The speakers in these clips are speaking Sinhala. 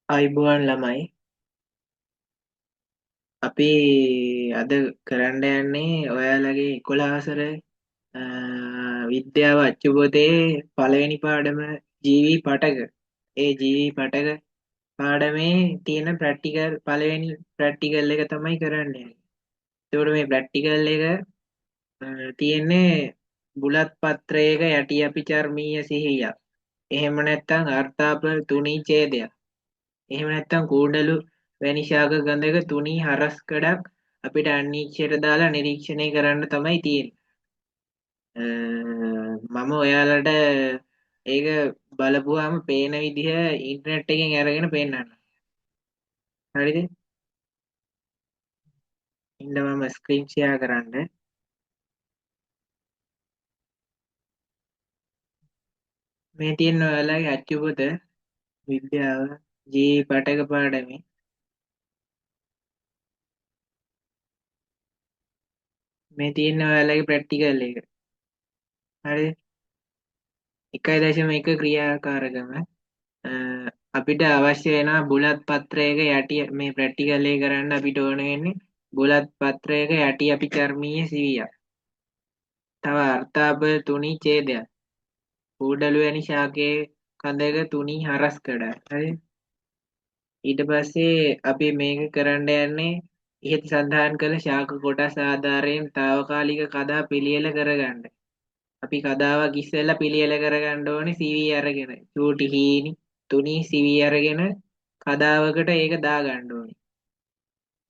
අයිබුවන් ළමයි අපි අද කරන්න යන්නේ ඔයාලගේ 11 වසර විද්‍යාව අච්චුපොතේ පළවෙනි පාඩම ජීවී පටක ඒ ජීවී පටක පාඩමේ තියෙන ප්‍රැක්ටිකල් පළවෙනි ප්‍රැක්ටිකල් එක තමයි කරන්න යන්නේ. එතකොට මේ ප්‍රැක්ටිකල් එක තියෙන්නේ බුලත් පත්‍රයක යටි අපිචර්මීය සිහියක්. එහෙම නැත්නම් අර්ථාප තුනී ඡේදයක්. එහෙම නැත්නම් කූඩලු වැනි ශාක ගඳක තුනී හරස්කඩක් අපිට අන්වීක්ෂයට දාලා නිරීක්ෂණය කරන්න තමයි තියෙන්නේ. මම ඔයාලට ඒක බලපුවාම පේන විදිහ ඉන්ටර්නෙට් එකෙන් අරගෙන පෙන්නන්නම්. හරිද? ඉන්න මම ස්ක්‍රීන් ෂෙයා කරන්න. මේ තියෙන ඔයාලගේ අච්චුපොත විද්‍යාව ජී පටක පාඩමේ මේ තියෙන ඔයාලගේ ප්‍රැක්ටිකල් එක. හරිද? 1.1 ක්‍රියාකාරකම අපිට අවශ්‍ය වෙනවා බුලත් පත්‍රයක යටි මේ ප්‍රැක්ටිකල් එක කරන්න අපිට ඕන වෙන්නේ බුලත් පත්‍රයක යටි අපිචර්මීය සිවියක්. තව අර්ථාප තුනී ඡේදයක්. කූඩලු වැනි ශාකයේ කඳක තුනී හරස්කඩක්. හරි. ඊට පස්සේ අපි මේක කරන්න යන්නේ ඉහත සඳහන් කළ ශාක කොටස් ආධාරයෙන් తాවකාලික කදා පිළියෙල කරගන්න. අපි කදාවක් ඉස්සෙල්ලා පිළියෙල කරගන්න ඕනේ CV අරගෙන. චූටි හීනි තුනී CV අරගෙන කදාවකට ඒක දාගන්න ඕනේ.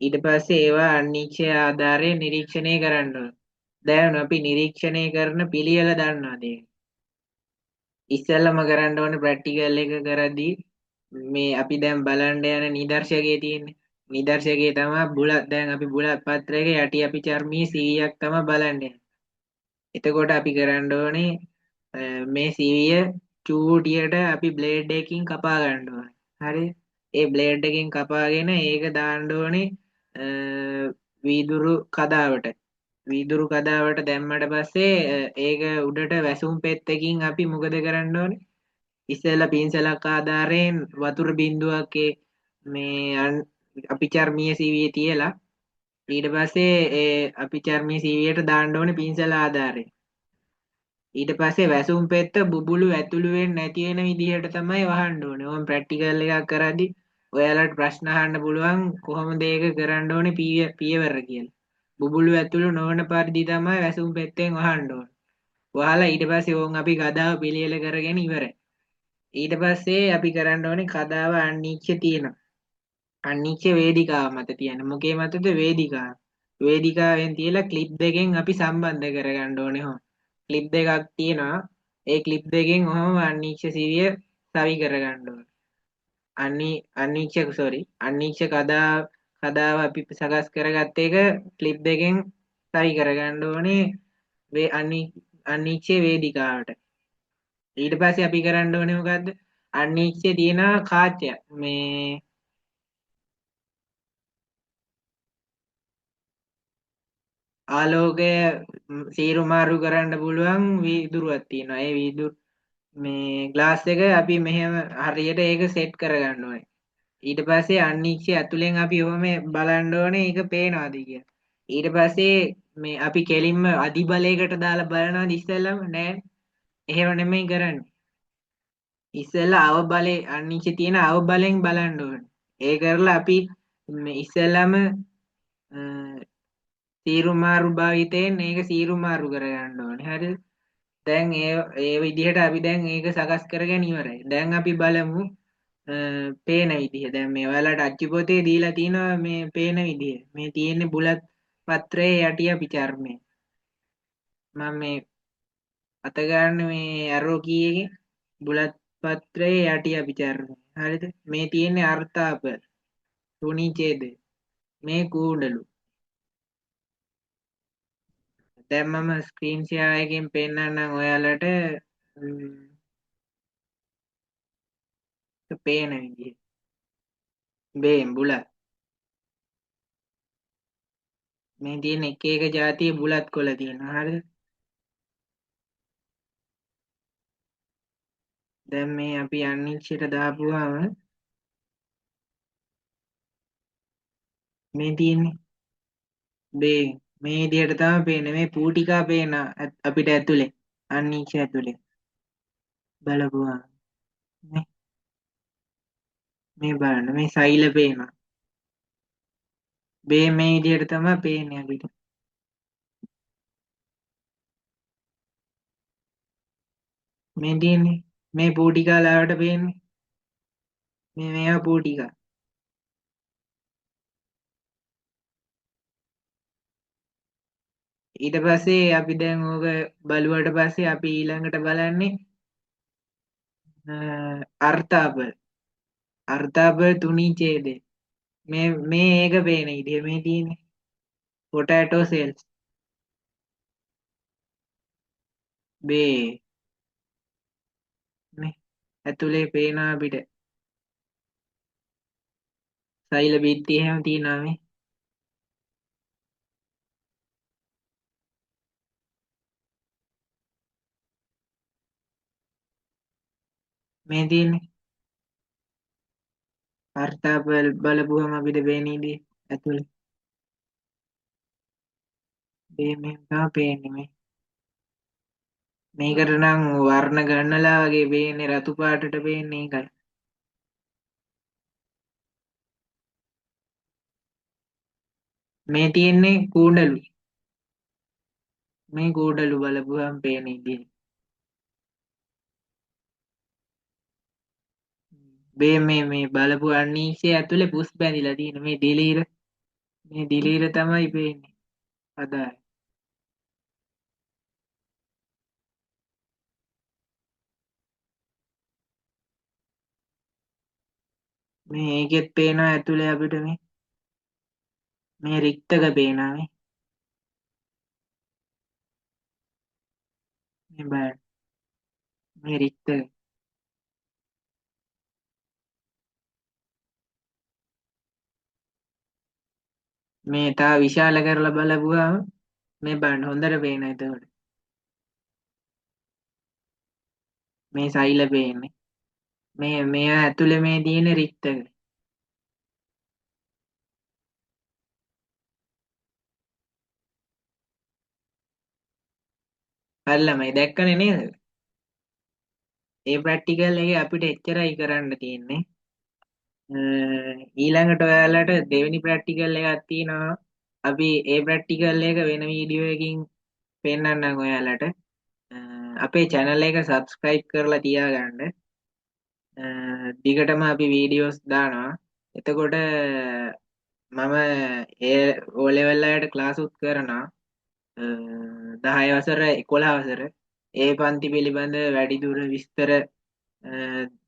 ඊට පස්සේ ඒවා අනිශ්චය ආධාරයෙන් නිරීක්ෂණය කරන්න ඕනේ. දැන් අපි නිරීක්ෂණය කරන පිළියෙල දන්නවාද? ඉස්සෙල්ලම කරන්න ඕනේ ප්‍රැක්ටිකල් එක කරද්දී මේ අපි දැන් බලන්න යන නිදර්ශකයේ තියෙන්නේ. නිදර්ශකයේ තමයි බුලත් දැන් අපි බුලත් පත්‍රයක යටි අපි චර්මී 100ක් තමයි බලන්නේ. එතකොට අපි කරන්න ඕනේ මේ 100 චූටියට අපි බ්ලේඩ් එකකින් කපා ගන්න ඕනේ. හරි. ඒ බ්ලේඩ් එකකින් කපාගෙන ඒක දාන්න ඕනේ වීදුරු කදාවට. වීදුරු කදාවට දැම්මට පස්සේ ඒක උඩට වැසුම් පෙත්තකින් අපි මොකද කරන්න ඕනේ? ඉස්සෙල්ලා පින්සලක් ආධාරයෙන් වතුර බින්දුවක් මේ අපි චර්මීය සීවියේ තියලා ඊට පස්සේ ඒ අපි චර්මීය සීවියට දාන්න ඕනේ පින්සල ආධාරයෙන්. ඊට පස්සේ වැසුම් පෙත්ත බුබුලු ඇතුළු වෙන්නේ නැති වෙන විදිහට තමයි වහන්න ඕනේ. ඕම් ප්‍රැක්ටිකල් එකක් කරද්දි ඔයාලට ප්‍රශ්න අහන්න පුළුවන් කොහොමද ඒක කරන්න ඕනේ පියවර කියලා. බුබුලු ඇතුළු නොවන පරිදි තමයි වැසුම් පෙත්තෙන් වහන්න ඕනේ. වහලා ඊට පස්සේ ඕන් අපි ගදාව පිළියෙල කරගෙන ඉවරයි. ඊට පස්සේ අපි කරන්න ඕනේ කදාව අන්නීක්ෂ තියෙනවා. අන්නීක්ෂ වේදිකාව මත තියන්න. මොකේ මතද? වේදිකාව. වේදිකාවෙන් තියලා ක්ලිප් දෙකෙන් අපි සම්බන්ධ කරගන්න ඕනේ හො. ක්ලිප් දෙකක් තියෙනවා. ඒ ක්ලිප් දෙකෙන් ඔහම අන්නීක්ෂ සිවිය සවි කරගන්න ඕනේ. අන්නීක්ෂ කදාව අපි සකස් කරගත්ත එක ක්ලිප් දෙකෙන් සවි කරගන්න ඕනේ අන්නීක්ෂ වේදිකාවට. ඊට පස්සේ අපි කරන්න ඕනේ මොකද්ද? අන්නීක්ෂේ තියෙන කාචයක් මේ ආලෝකය සීරු මාරු කරන්න පුළුවන් වීදුරුවක් තියෙනවා. ඒ වීදුරු මේ ග්ලාස් එක අපි මෙහෙම හරියට ඒක සෙට් කරගන්න ඕනේ. ඊට පස්සේ අන්නීක්ෂේ ඇතුලෙන් අපි ඔහොම බලන්න ඕනේ ඒක පේනවාද කියලා. ඊට පස්සේ මේ අපි කෙලින්ම අධි බලයකට දාලා බලනවාද ඉස්සෙල්ලම නෑ. එහෙම නෙමෙයි කරන්නේ. ඉස්සෙල්ලා අව බලේ අන්නීක්ෂේ තියෙන අව බලෙන් බලන්න ඕනේ. ඒ කරලා අපි ඉස්සෙල්ලාම සීරු මාරු භාවිතයෙන් ඒක සීරු මාරු කරගන්න ඕනේ. හරිද? දැන් ඒ විදිහට අපි දැන් ඒක සකස් කරගෙන ඉවරයි. දැන් අපි බලමු පේන විදිහ. දැන් මේ ඔයාලට අච්චු පොතේ දීලා තියෙනවා මේ පේන විදිහ. මේ තියෙන්නේ බුලත් පත්‍රයේ යටි අපි චර්මය. මම මේ අත ගන්න මේ ඇරෝ කී එකේ බුලත් පත්‍රයේ යටි අපි චර්මය. හරිද? මේ තියෙන්නේ අර්ථාප තුනී ඡේදය. මේ කූඩලු. දැන් මම ස්ක්‍රීන් ෂෙයා එකෙන් පෙන්නන්නම් ඔයාලට පේන විදිහ. බේම් බුලත්. මේ තියෙන එක එක જાතිය බුලත් කොළ තියෙනවා. හරිද? දැන් මේ අපි අන්නිච්චයට දාපුවාම මේ තියෙන්නේ මේ විදිහට තමයි පේන්නේ. මේ පූටිකා පේන අපිට ඇතුලේ. අනීක්ෂ ඇතුලේ. බලපුවා. මේ බලන්න මේ සෛල පේනවා. මේ විදිහට තමයි පේන්නේ අපිට. මේ තියෙන්නේ මේ පූටිකා ලාවට පේන්නේ. මේවා පූටිකා. ඊට පස්සේ අපි දැන් ඕක බලුවට පස්සේ අපි ඊළඟට බලන්නේ අර්ථාපල. අර්ථාපල තුනී ඡේදය. මේ ඒක පේන ඉතින් මේ තියෙන්නේ පොටැටෝ සෙල්ස්. බේ මේ ඇතුලේ පේන අපිට සෛල බිත්ති එහෙම තියෙනවා මේ. මේ තියෙන්නේ අර්ථාපල බලපුවම අපිට පේන ඉතින් ඇතුලේ මේ තමයි පේන්නේ මේ. මේකට නම් වර්ණ ගන්නලා වගේ පේන්නේ රතු පාටට පේන්නේ ඒකයි. මේ තියෙන්නේ කූඩලු. මේ කූඩලු බලපුවම පේන ඉතින් මේ බලපු අනීක්ෂය ඇතුලේ පුස් බැඳිලා තියෙන මේ දිලීර තමයි පේන්නේ. අදායි. මේ ඒකෙත් පේනවා ඇතුලේ අපිට මේ රික්තක පේනවා මේ බලන්න මේ රික්තක. මේ තා විශාල කරලා බලපුවාම මේ බලන්න හොඳට පේනවා එතකොට. මේ සෛල පේන්නේ. මේ ඇතුලේ මේ තියෙන රික්තක. හරියමයි දැක්කනේ නේද? ඒ ප්‍රැක්ටිකල් එකේ අපිට එච්චරයි කරන්න තියෙන්නේ. ඊළඟට ඔයාලට දෙවෙනි ප්‍රැක්ටිකල් එකක් තියෙනවා. අපි ඒ ප්‍රැක්ටිකල් එක වෙන වීඩියෝ එකකින් පෙන්නන්නම් ඔයාලට. අපේ channel එක subscribe කරලා තියාගන්න. දිගටම අපි වීඩියෝස් දානවා. එතකොට මම ඒ O level අයට ක්ලාස් උත් කරනවා. 10 වසර 11 වසර ඒ පන්ති පිළිබඳ වැඩිදුර විස්තර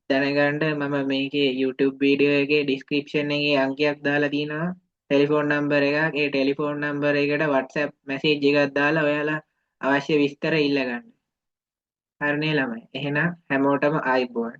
දැනගන්න මම මේකේ YouTube වීඩියෝ එකේ description එකේ අංකයක් දාලා තියෙනවා ටෙලිෆෝන් නම්බර් එකක්. ඒ ටෙලිෆෝන් නම්බර් එකට WhatsApp මැසේජ් එකක් දාලා ඔයාලා අවශ්‍ය විස්තර ඉල්ලගන්න. හරිනේ ළමයි. එහෙනම් හැමෝටම ආයුබෝවන්.